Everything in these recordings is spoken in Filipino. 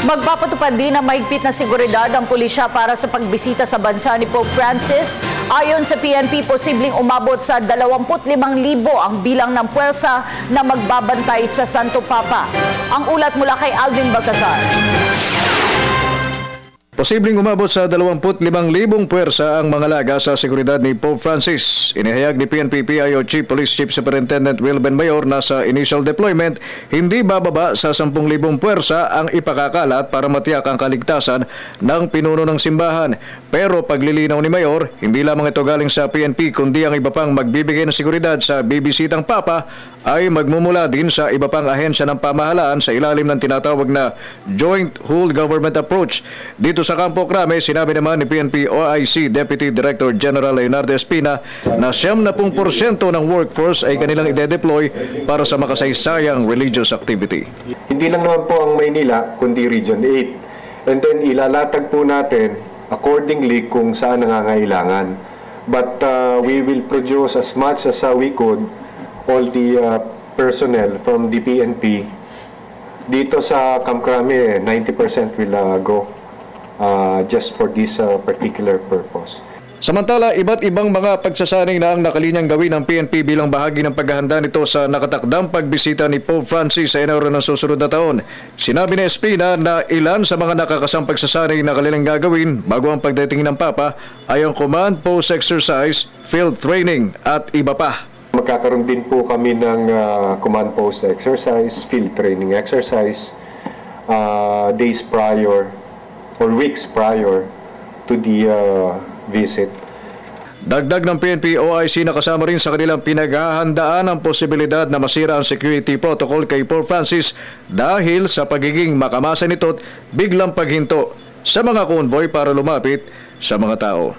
Magpapatupad din ng mahigpit na seguridad ang pulisya para sa pagbisita sa bansa ni Pope Francis. Ayon sa PNP, posibleng umabot sa 25,000 ang bilang ng puwersa na magbabantay sa Santo Papa. Ang ulat mula kay Alvin Balcazar. Posibleng umabot sa 25,000 puwersa ang mga laga sa seguridad ni Pope Francis. Inihayag ni PNP PIO Chief Police Chief Superintendent Wilben Mayor na sa initial deployment, hindi bababa sa 10,000 puwersa ang ipakakalat para matiyak ang kaligtasan ng pinuno ng simbahan. Pero paglilinaw ni Mayor, hindi lamang ito galing sa PNP kundi ang iba pang magbibigay ng seguridad sa bibisitang Papa ay magmumula din sa iba pang ahensya ng pamahalaan sa ilalim ng tinatawag na Joint Whole Government Approach. Dito sa Campo Crame, sinabi naman ni PNP OIC Deputy Director General Leonardo Espina na 70% ng workforce ay kanilang ide-deploy para sa makasaysayang religious activity. Hindi lang naman po ang Maynila, kundi Region 8. And then ilalatag po natin accordingly kung saan nangangailangan. But we will produce as much as we could all the personnel from the PNP. Dito sa Camp Crame, 90% will go just for this particular purpose. Samantala, iba't ibang mga pagsasanay na ang nakalinyang gawin ng PNP bilang bahagi ng paghahanda nito sa nakatakdang pagbisita ni Pope Francis sa Enero ng susunod na taon. Sinabi ni Espina na ilan sa mga nakakasang pagsasanay na kanilang gagawin bago ang pagdating ng Papa ay ang command post exercise, field training at iba pa. Magkakaroon din po kami ng command post exercise, field training exercise, days prior or weeks prior to the visit. Dagdag ng PNP OIC na kasama rin sa kanilang pinaghahandaan ang posibilidad na masira ang security protocol kay Pope Francis dahil sa pagiging makamasa nito't biglang paghinto sa mga convoy para lumapit sa mga tao.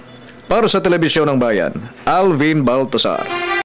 Para sa Telebisyon ng Bayan, Alvin Baltasar.